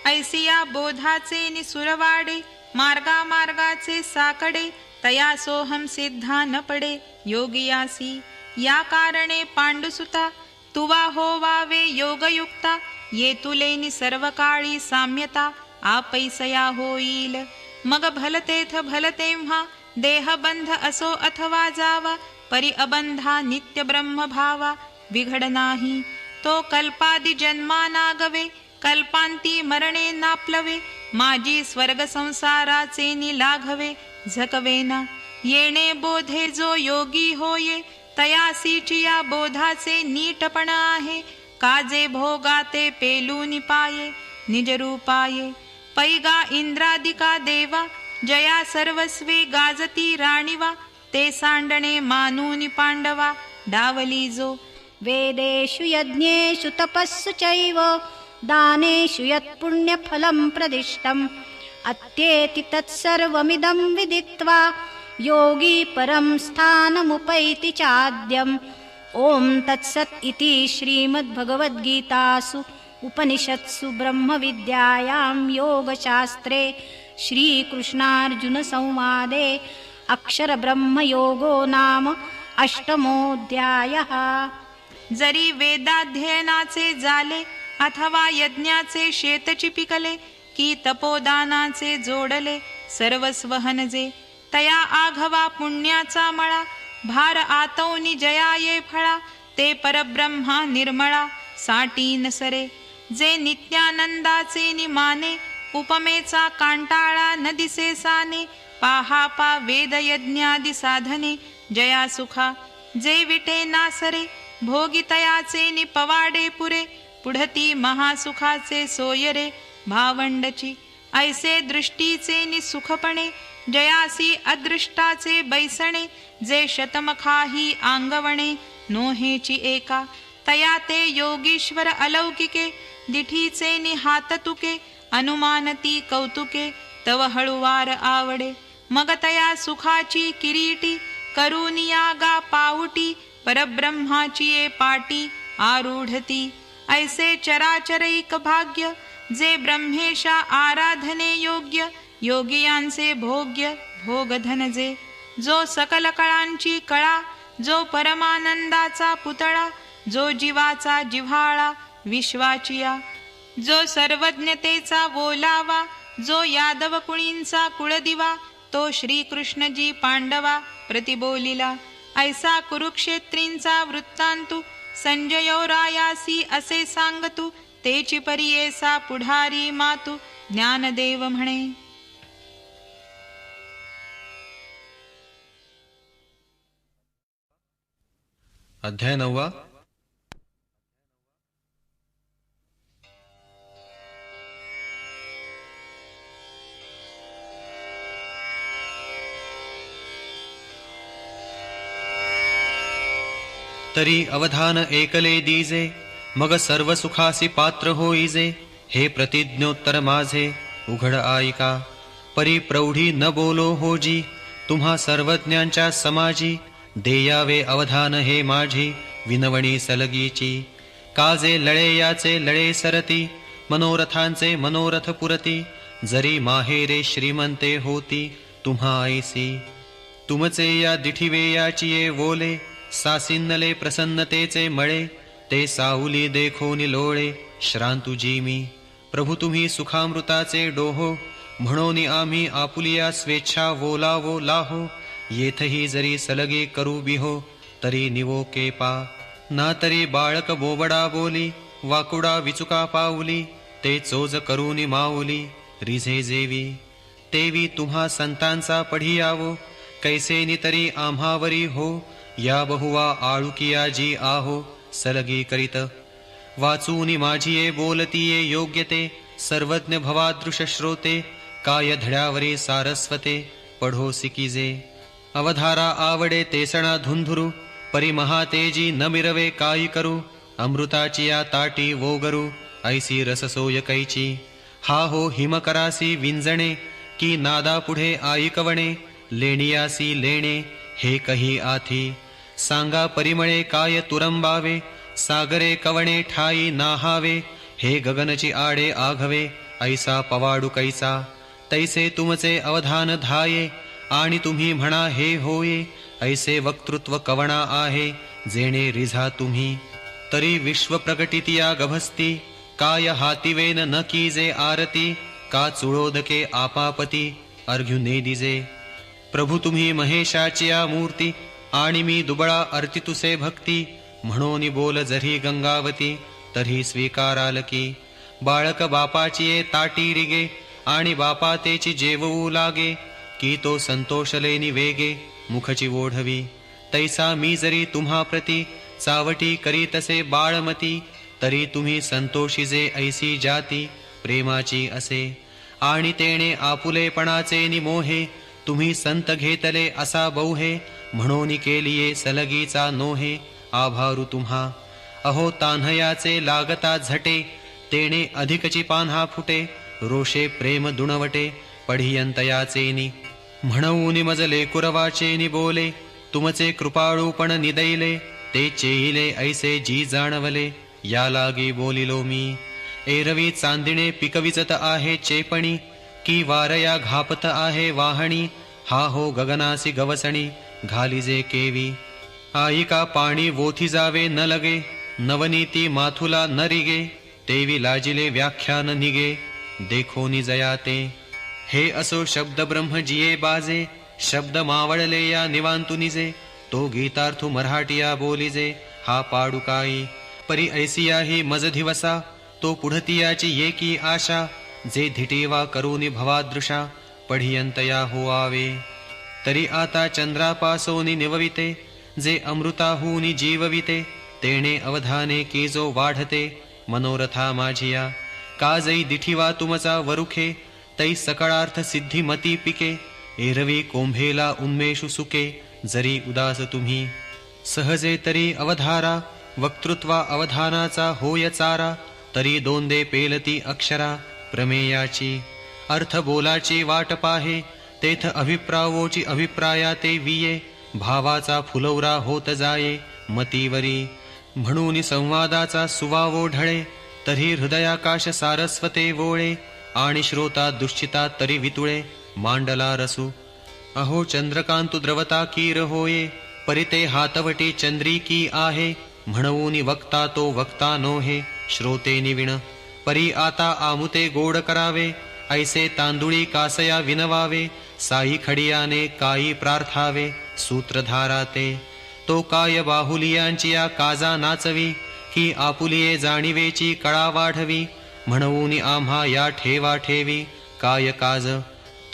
ऐसिया बोधाचे निसुरवाडे मार्गा मार्गाचे साकडे. तया सोहम सिद्धा न पडे योगियासी. या कारणे पांडुसुता तुवा होवावे योगयुक्ता. ये तुलेनी सर्व काळी साम्यता आपैसया होईल. मग भलतेथ भलतेव्हा देहबंध असो अथवा जावा. परि अबंधा नित्य ब्रह्म भावा विघड नाही. तो कल्पादि जन्मा नागवे कल्पांती मरणे नापलवे. माझी स्वर्ग संसाराचे निलाघवे झकवेना. येणे बोधे जो योगी होये तयासीची या बोधाचे नीटपण आहे. काजे भोगाते पेलूनि पाये निजरूपाये. पैगा इंद्रादिका देवा जया सर्वस्वे गाजती राणीवा. ते सांडणे मानूनि पांडवा डावली जो. वेदेषु यज्ञेषु तपस्सु चैव दानेषु यत्पुण्यफलं प्रदिष्टम्. अत्येति तत्सर्वमिदं विदित्वा योगी परं स्थानमुपैति चाद्यम्. ॐ तत्सत् इति श्रीमद्भगवद्गीतासु उपनिषत्सु ब्रह्मविद्यायां योगशास्त्रे श्रीकृष्णार्जुनसंवादे अक्षरब्रह्मयोगो नाम अष्टमोऽध्यायः. जरी वेदाध्ययनाचे झाले अथवा यज्ञाचे शेतची पिकले की तपोदानाचे जोडले सर्वस्व हनजे. तया आघवा पुण्याचा मळा भार आतौनी जयाये फळा. ते परब्रह्मा निर्मळा साटी नसरे. जे नित्यानंदाचे निमाने उपमेचा कांटाळा न दिसे साने. पाहा पा वेद यज्ञादी साधने जया सुखा. जे विटे नासरे भोगितयाचे नि पवाडे पुरे पुढती महासुखाचे सोयरे भावंडची ऐसे दृष्टीचे नि सुखपणे जयासी अदृष्टाचे बैसणे जे शतमखाही आंगवणे नोहेची एका तया ते योगीश्वर अलौकिके दिठीचे नि हात तुके अनुमानती कौतुके तव हळुवार आवडे मग तया सुखाची किरीटी करुनिया गा पाऊटी परब्रह्माची ये पाटी आरूढती ऐसे चराचरैक भाग्य जे ब्रह्मेशा आराधने योग्य योगियांचे भोग्य भोगधन जे जो सकल कळांची कळा जो परमानंदाचा पुतळा जो जीवाचा जिव्हाळा विश्वाचिया जो सर्वज्ञतेचा बोलावा जो यादव कुळींचा कुळदिवा तो श्रीकृष्णजी पांडवा प्रतिबोलिला ऐसा कुरुक्षेत्रींचा वृत्तांतू संजयो रायासी असे सांगतू तेची परियेसा पुढारी मातू ज्ञानदेव म्हणे. अध्याय 9. तरी अवधान एकले दीजे मग सर्व सुखासी पात्र होईजे हे प्रतिज्ञोत्तर माझे उघड ऐका परी प्रौढी न बोलो होजी तुम्हा सर्वज्ञांच्या समाजी देयावे अवधान हे माझी विनवणी सलगीची काजे लळे याचे लळे सरती मनोरथांचे मनोरथ पुरती जरी माहेरे श्रीमंते होती तुम्हा ऐसी तुमचे या दिठीवेयाची ये वोले सासिन्नले प्रसन्नतेचे मळे ते साऊली देखोनी लोळे श्रांतुजी मी प्रभू तुम्ही सुखामृताचे डोहो म्हणोनी आम्ही आपुलिया स्वेच्छा वोलावो लाहो येथही जरी सलगे करू बिहो तरी निवो केपा ना तरी बाळक बोबडा बोली वाकुडा विचुका पाऊली ते चोज करूनी माऊली रिझे जेवी तेवी तुम्हा संतांचा पढियावो कैसेनी तरी आम्हावरी हो या बहुवा आळुकिया जी आहो सलगी करीत वाचूनी माझिये बोलतीये योग्यते सर्वज्ञ भवादृश श्रोते काय धड्यावरी सारस्वते पढो सिकीजे अवधारा आवडे तेसणा धुंधुरू परिमहातेजी न मिरवे काई करू अमृताची या ताटी वोगरू ऐसी रससोय कैची हा हो हिमकरासी विंजणे की नादा पुढे आईकवणे लेणियासी लेणे हे कही आथी सांगा परिमळे काय तुरंबावे सागरे कवणे ठाई नाहावे हे गगनची आडे आघवे ऐसा पवाडू कैसा तैसे तुमचे अवधान धाये आणि तुम्ही म्हणा हे होये ऐसे वक्तृत्व कवणा आहे जेणे रिझा तुम्ही तरी विश्व प्रकटितिया गभस्ती काय हातिवेन न कीजे आरती का चुळोदके आपापती अर्घ्युने दिजे प्रभू तुम्ही महेशाचिया मूर्ती आणि मी दुबळा अर्तितुसे भक्ती म्हणोनी बोल जरी गंगावती तरी स्वीकाराल की बाळक बापाची ताटी रिगे आणि बापा तेची जेवू लागे की तो संतोषलेनी वेगे मुखची ओढवी तैसा मी जरी तुम्हा प्रती चावटी करीतसे बाळमती तरी तुम्ही संतोषीजे ऐसी जाती प्रेमाची असे आणि तेणे आपुलेपणाचे निमोहे तुम्ही संत घेतले असा बहुहे म्हणोनी केलिये सलगीचा नोहे आभारू तुम्हा अहो तान्हयाचे लागता झटे तेणे अधिकची पान्हा फुटे रोषे प्रेम दुणवटे पढियंतयाचेनी म्हणूनी मजले कुरवाचेनी बोले तुमचे कृपाळूपण निदैले ते चेहिले ऐसे जी जाणवले या लागी बोलिलो मी एरवी चांदिणे पिकविचत आहे चेपणी की वारया घापत आहे वाहणी हा हो गगनासी गवसणी घालिजे केवी आईका पाणी वोथी जावे न लगे नवनीती माथुला न रिगे तेवी लाजिले व्याख्यान निगे देखोनी जयाते हे असो शब्द ब्रह्म जिये बाजे शब्द मावळले या निवांतु निजे तो गीतार्थू मराठिया बोलिजे हा पाडुकाई परी ऐसिया ही मज दिवसा तो पुढतियाची येकी आशा जे धिटेवा करूनी भवादृशा पढियंतया होआवे तरी आता चंद्रापासोनी निवविते जे अमृताहूनी जीवविते तेणे अवधाने की जो वाढते मनोरथा माझिया. काजई दिठीवा तुमचा वरुखे तै सकळार्थ सिद्धी मती पिके. एरवी कोंभेला उन्मेषु सुके जरी उदास तुम्ही. सहजे तरी अवधारा वक्तृत्वा अवधानाचा होय चारा. तरी दोंदे पेलती अक्षरा प्रमेयाची. अर्थ बोलाची वाट पाहे तेथ अभिप्रावोची अभिप्राया ते विये. भावाचा फुलवरा होत जाये मतीवरी. म्हणून संवादाचा सुवावो ढळे तरी हृदयाकाश सारस्वते वोळे. आणि श्रोता दुश्चिता तरी वितुळे मांडला रसू. अहो चंद्रकांतु द्रवता कीर होये परिते हातवटी चंद्री की आहे. म्हणून वक्ता तो वक्ता नोहे श्रोते निविण. परी आता आमुते गोड करावे ऐसे तांदुळी कासया विनवावे. साई खडियाने काई प्रार्थावे सूत्रधारा ते. तो काय बाहुलियांची या काजा नाचवी की आपुलिये जाणीवेची कळा वाढवी. म्हणून आम्हा या ठेवा ठेवी काय काज.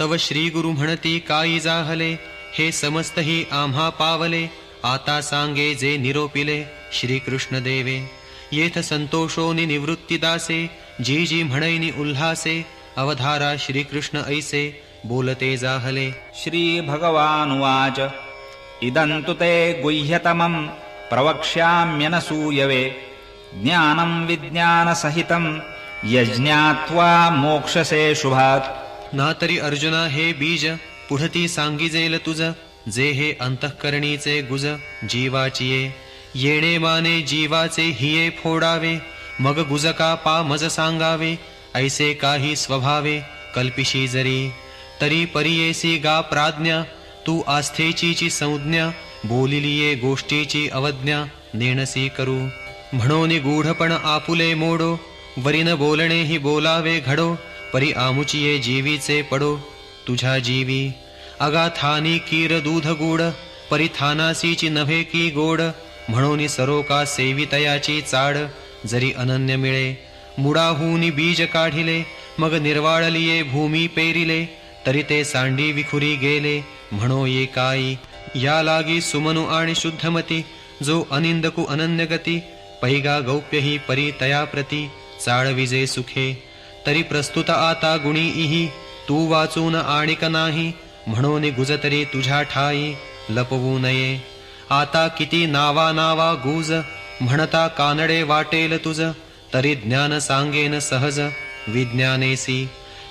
तव श्री गुरु म्हणती काई जाहले हे समस्तही आम्हा पावले. आता सांगे जे निरोपिले श्रीकृष्ण देवे. येथ संतोषोनि निवृत्ती दासे जी जी म्हणैनी उल्हासे. अवधारा श्रीकृष्ण ऐसे बोलते जाहले. श्रीभगवानुवाच इदं तु ते गुह्यतमं प्रवक्ष्याम्यनसूयवे. ज्ञानं विज्ञानसहितं यज्ञात्वा मोक्षसे शुभात्. ना तरी अर्जुना हे बीज पुढती सांगिजेल तुझ. जे हे अंतःकरणीचे गुज जीवाचिये. येणे माने जीवाचे हिये फोडावे मग गुजका पा मज सांगावे. ऐसे काही स्वभावे कल्पिशी जरी. तरी परियेसी गा प्राज्ञा तू आस्थेची संज्ञा. बोलिलिये गोष्टीची अवज्ञा नेणसी करू. म्हणून गूढपण आपुले मोडो वरीन बोलणे ही बोलावे घडो. परी आमुचिये जीवीचे पडो तुझ्या जीवी. अगाथानी कीर दूध गूढ परिथानासीची नव्हे की गोड. म्हणून सरोका सेवितयाची चाड जरी अनन्य मिळे. मुडाहूनी बीज काढिले मग निर्वाळलिये भूमी पेरिले. तरी ते सांडी विखुरी गेले म्हणो ये काई. या लागी सुमनु आणि शुद्धमती जो अनिंदकु अनन्यगती. पैगा गौप्यही परी तया प्रती चाळविजे सुखे. तरी प्रस्तुत आता गुणी इही तू वाचून आणिक नाही. म्हणून गुजतरी तुझ्या ठाई लपवू नये. आता किती नावा नावा गुज म्हणता कानडे वाटेल तुझ. तरी ज्ञान सांगेन सहज विज्ञानेसी.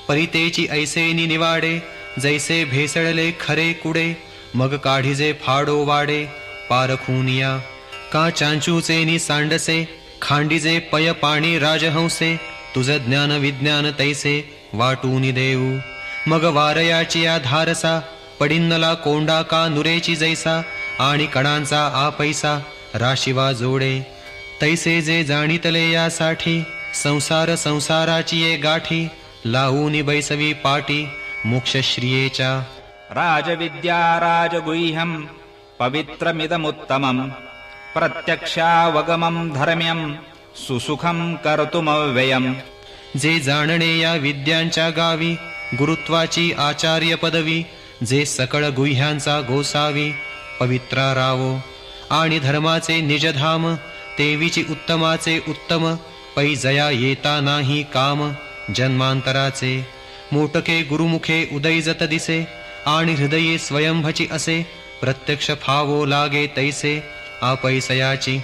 परितेची ऐसेनी निवाडे जैसे भेसळले खरे कुडे. मग काढिजे फाडो वाडे पारखुनिया. का चांचूचेनी सांडसे खांडिजे पय पाणी राजहंसे. तुझ ज्ञान विज्ञान तैसे वाटूनी देऊ. मग वारयाची या धारसा पडिन्नला कोंडा का नुरेची जैसा. आणि कणांचा आ पैसा राशिवा जोडे. तैसे जे जाणितले यासाठी संसार संसाराची ये गाठी. लावूनी बैसवी पाटी मोक्षश्रियेच्या. राजविद्या राजगुह्यं पवित्रमिदमुत्तमं. प्रत्यक्षावगमं धर्म्यं सुसुखं कर्तुमव्ययम्. जे जाणणे या विद्यांच्या गावी गुरुत्वाची आचार्य पदवी. जे सकळ गुह्यांचा गोसावी पवित्रा रावो. आणि धर्माचे निजधाम तेवीची उत्तमाचे उत्तम. पै जया येता नाही काम जन्मांतराचे. मोटके गुरुमुखे उदयजत दिसे आणि हृदये स्वयंभची असे. प्रत्यक्ष फावो लागे तैसे आपैसयाची.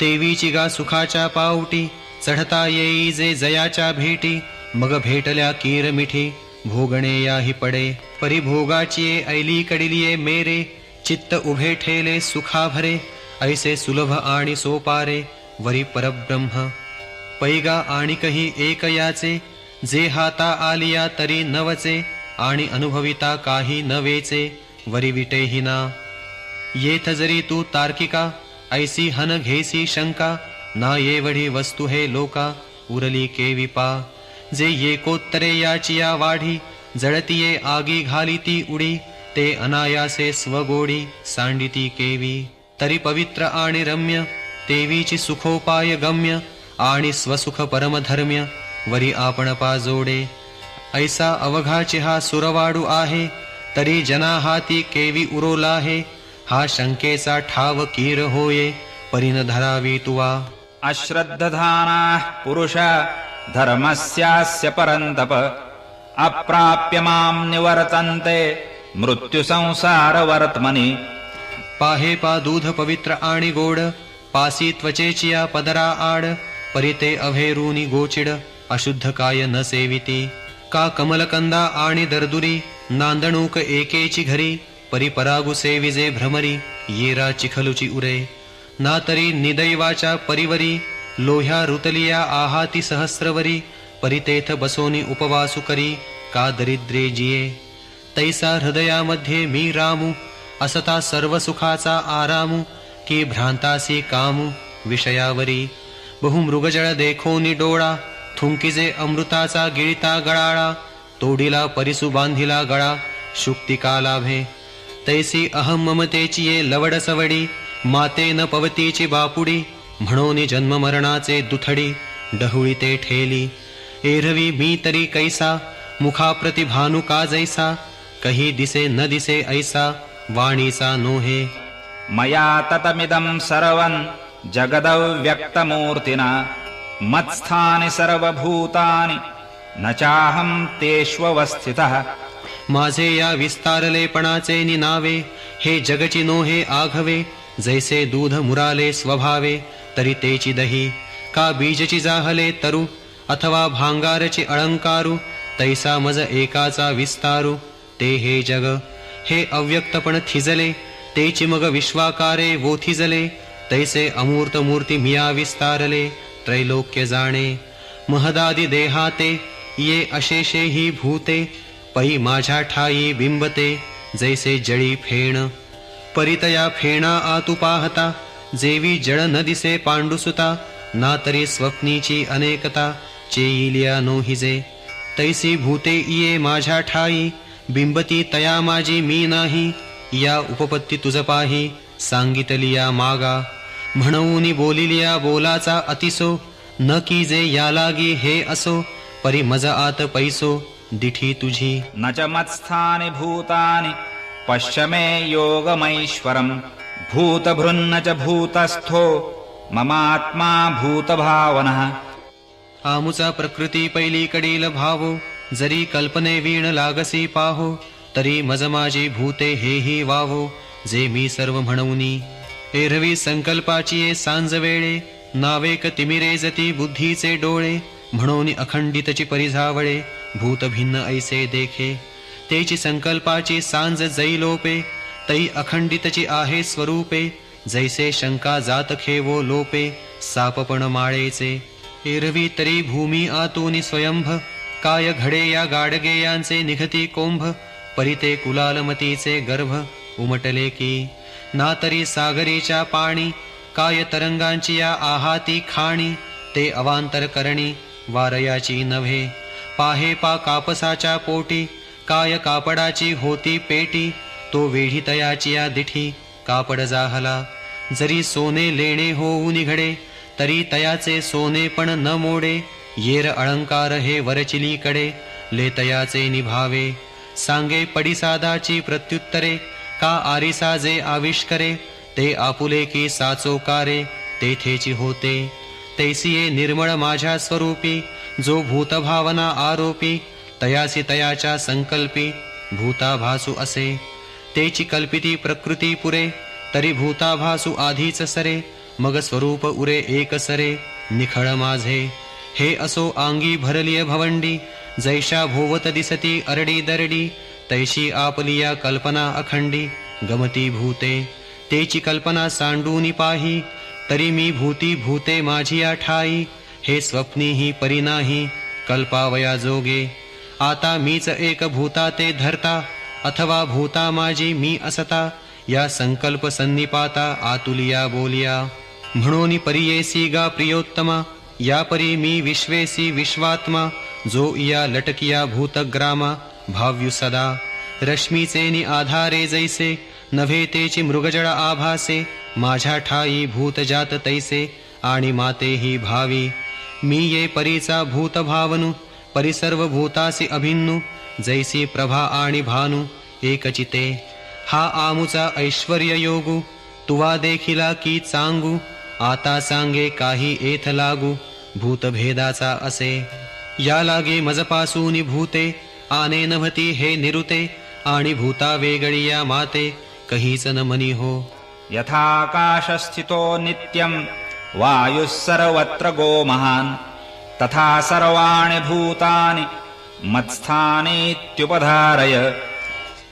तेवीची गा सुखाच्या पावटी चढता येई जे जयाच्या भेटी. मग भेटल्या कीर मिठी भोगणे याही पडे. परिभोगाची ऐली कडिलिये मेरे. चित्त उभे ठेले सुखा भरे. ऐसे सुलभ आणि सोपारे वरी परब्रह्म. पैगा आणि कही एक याचे. जे हाता आलिया तरी नवचे. आणि अनुभविता काही नवेचे वरी विटेही ना. येथ जरी तू तार्किका ऐसी हन घेसी शंका. ना येवढी वस्तू हे लोका उरली केवी पा. जे येकोत्तरे याची या वाढी जळतीये आगी घालिती उडी. ते अनायासे स्वगोडी सांडिती केवी. तरी पवित्र आणि रम्य तेवीची सुखोपाय गम्य. आणि स्वसुख परमधर्म्य वरी आपण पा जोडे. ऐसा अवघाची हा सुरवाडू आहे. तरी जना हाती केवी उरोला आहे. हा शंकेचा ठाव कीर होये परिन धरावी तुवा. अश्रद्धधानाः पुरुष धर्मस्यास्य परन्तप अप्राप्य मां निवर्तन्ते मृत्युसंसारवर्त्मनि. पाहे पा दूध पवित्र आणि गोड, पासी त्वचेची या पदरा आड, परिते अभेरूनी गोचिड, अशुद्ध काय न सेविती. का कमलकंदा आणि दर्दुरी, नांदणूक एकेची घरी, परिपरागु सेविजे भ्रमरी, येरा चिखलुची उरे. ना तरी निदैवाच्या परिवरी, लोह्या रुतलिया आहाती सहस्रवरी, परितेथ बसोनी उपवासु करी, का दरिद्रे जिये. तैसा हृदयामध्ये मी रामू, असता सर्व सुखाचा आरामू, की भ्रांतासी कामू विषयावरी. बहुमृगजळ देखोनी डोळा, थुंकिजे अमृताचा गिळिता गळाळा, तोडीला परिसु बांधिला गळा, शुक्तिका लाभे. तैसी अहम ममतेची ये लवड सवडी, माते न पवतीची बापुडी, म्हणोनी जन्म मरणाचे दुथडी, डहुळी ते ठेली. एरवी मी तरी कैसा, मुखाप्रती भानु का जैसा, कही दिसे न दिसे ऐसा, वाणीचा नोहे. मया ततमिदं सर्वं जगदव्यक्तमूर्तिना मत्स्थानि सर्वभूतानि न चाहं तेष्वस्थितः. माझे या विस्तारलेपणाचे निनावे, हे जगची नोहे आघवे. जैसे दूध मुराले स्वभावे, तरी तेची दही. का बीजची जाहले तरु, अथवा भांगारची अलंकारू, तैसा मज एकाचा विस्तारू. ते हे जग हे अव्यक्तपण थिजले, तेची मग विश्वाकारे वो थिजले. तैसे अमूर्त मूर्ती मिया विस्तारले, त्रैलोक्य जाणे. महदादी देहाते ये अशेषे ही भूते, पै माझ्या ठाई बिंबते, जैसे जळी फेण. परितया फेणा आतु पाहता, जेवी जळ न दिसे पांडुसुता. ना तरी स्वप्नीची अनेकता, चेईलिया नोहिजे. तैसी भूते इये माझ्या ठाई, बिंबती तया माझी मी नाही. या उपपत्ती तुझ पाही, सांगितलिया मागा. म्हणूनी बोलिलिया बोलाचा अतिसो, न की जे या लागी हे असो. परी मज आत पैसो, दिठी तुझी. न च मत्स्थानि भूतानि पश्य मे योगमैश्वरम्. भूतभृन्न च भूतस्थो ममात्मा भूतभावनः. आमुचा प्रकृती पैलीकडील भावो, जरी कल्पने वीण लागसी पाहो. तरी मज माझी भूते हेही वावो, जे मी सर्व म्हणूनी. एरवी संकल्पाची ये सांज वेळे, नावेक तिमिरे जती बुद्धीचे डोळे. म्हणून अखंडितची परिझावळे, भूत भिन्न ऐसे देखे. तेची संकल्पाची सांज जै लोपे, तै अखंडितची आहे स्वरूपे. जैसे शंका जात खेवो लोपे, सापपण माळेचे. एरवी तरी भूमी आतूनी स्वयंभ, काय घडे या गाडगेयांचे निघती कोंभ. परिते कुलालमतीचे गर्भ, उमटले की. ना तरी सागरीच्या पाणी, काय तरंगांची या आहाती खाणी. ते अवांतर करणी, वारयाची नव्हे. पाहे पा कापसाच्या पोटी, काय कापडाची होती पेटी. तो वेढी तयाची या दिठी, कापड जाहला. जरी सोने लेणे होऊ निघडे, तरी तयाचे सोने पण न मोडे. येर अलंकार हे वरचिलीकडे, ले तयाचे निभावे. सांगे पडिसादाची प्रत्युत्तरे, का आरिसा जे आविष्करे. ते आपुले की साचोकारे, तेथेची होते. तैसिये निर्मळ माझ्या स्वरूपी, जो भूतभावना आरोपी. तयासी तयाच्या संकल्पी, भूताभासू असे. तेची कल्पिती प्रकृती पुरे, तरी भूताभासू आधीच सरे. मग स्वरूप उरे एक सरे, निखळ माझे. हे असो आंगी भरलिय भवंडी, जैशा भोवत दिसती अरडी दरडी. तैशी आपलिया कल्पना अखंडी, गमती भूते. तेची कल्पना सांडूनी पाही, तरी मी भूती भूते माझिया ठाई. हे स्वप्नीही परिनाही, कल्पावया जोगे. आता मीच एक भूता ते धरता, अथवा भूता माझी मी असता. या संकल्प संनिपाता आतुलिया बोलिया. म्हणून परियेसी गा प्रियोत्तमा, या परी मी विश्वेसी विश्वात्मा. जो या लटकिया भूतग्रामा, भाव्यु सदा. रश्मीचेनी आधारे जैसे, नव्हे तेची मृगजळ आभासे. माझ्या ठाई भूत जात तैसे, आणि मातेही भावी. मी ये परीचा भूत भावनु, परिसर्व भूतासी अभिन्नु. जैसी प्रभा आणि भानु, एकचिते. हा आमुचा ऐश्वर्य योगू, तुवा देखिला की चांगू. आता सांगे काही एथ लागू भूतभेदाचा असे. या लागे मजपासून भूते आने नभती हे निरुते. आणि भूता वेगळी या माते कहीच न मनी हो. यथाकाशस्थितो नित्यं वायुः सर्वत्र गो महान् तथा सर्वाणि भूतानि मत्स्थानीत्युपधारय.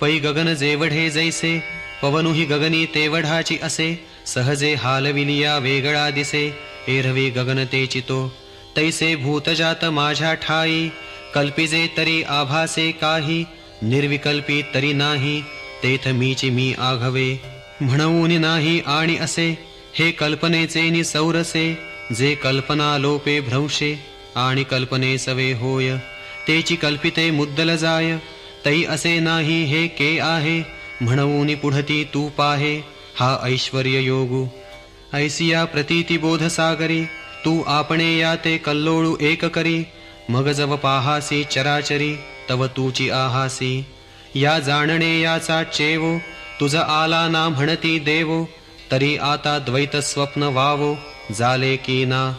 पै गगन जेवढे जैसे पवनुही गगनी तेवढाची असे. सहजे हालविलिया वेगळा दिसे एरवी गगन ते चितो. तैसे भूतजात माझ्या ठाई कल्पिजे तरी आभासे काही. निर्विकल्पी तरी नाही तेथ मीची मी आघवे. म्हणून नाही आणि असे हे कल्पनेचे निसौरसे. जे कल्पना लोपे भ्रंशे आणि कल्पने सवे होय. तेची कल्पिते मुद्दल जाय तै असे नाही हे के आहे. म्हणून पुढती तू पाहे हा ऐश्वर्य योगू. ऐसिया प्रतीती बोध सागरी तू आपणे या ते कल्लोळू एक करी. मग जव पाहासी चराचरी तव तूची आहासी. या जाणणे याचा चेवो तुझ आला ना म्हणती देवो. तरी आता द्वैत स्वप्न वावो झाले की ना.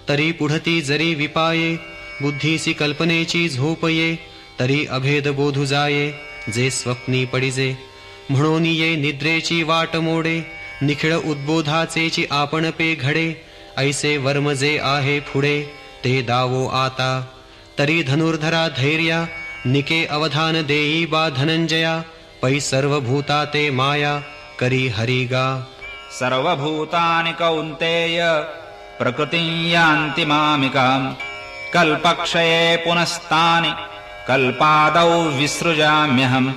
तरी पुढती जरी विपाये बुद्धीसी कल्पनेची झोप ये. तरी अभेद बोधू जाये जे स्वप्नी पडिजे. म्हणून ये निद्रेची वाट मोडे निखिळ उद्बोधाचेची आपण पे घडे. ऐसे वर्म जे आहे पुढे ते दावो आता. तरी धनुर्धरा धैर्या निके अवधान देई बा धनंजया. पै सर्वभूता ते माया करी हरिगा. सर्वभूतानि कौन्तेय प्रकृतिं यान्ति मामिकाम्. कल्पक्षये पुनस्तानि कल्पादौ विसृजाम्यहम्.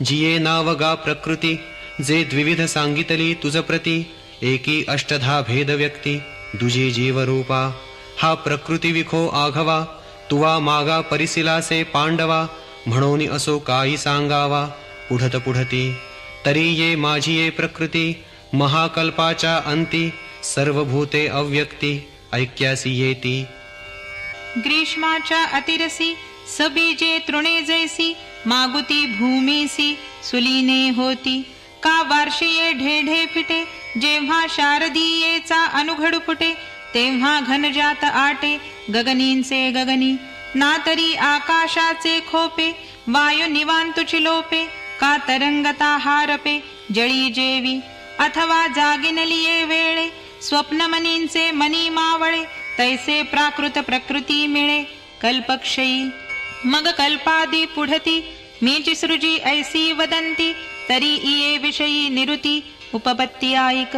जिये नावगा प्रकृती जे द्विविध सांगितली तुझ प्रती. एकी अष्टधा भेद व्यक्ती दुजी जीवरूपा. हा प्रकृती विखो आघवा तुवा मागा परिसिलासे पांडवा. म्हणून असो काही सांगावा पुढत पुढती. तरी ये माझी ये प्रकृती महाकल्पाच्या अंती. सर्व भूते अव्यक्ती ऐक्यासी येती. ग्रीष्माच्या अतिरसी सबीजे तृणे जैसी. मागुती भूमीसी सुलीने होती. का वार्षिये ढेढे फिटे जेव्हा शारदीयेचा अनुघड फुटे. तेव्हा घनजात आटे गगनींचे गगनी. ना तरी आकाशाचे खोपे वायू निवांतुची लोपे. का तरंगता हारपे जळी जेवी अथवा जागिनलिये वेळे. स्वप्नमनींचे मनी मावळे तैसे प्राकृत प्रकृती मिळे कल्पक्षयी. मग कल्पादी पुढती मीची सृजी ऐसी वदंती. तरी इये विषयी निरुती उपपत्ती आयिक.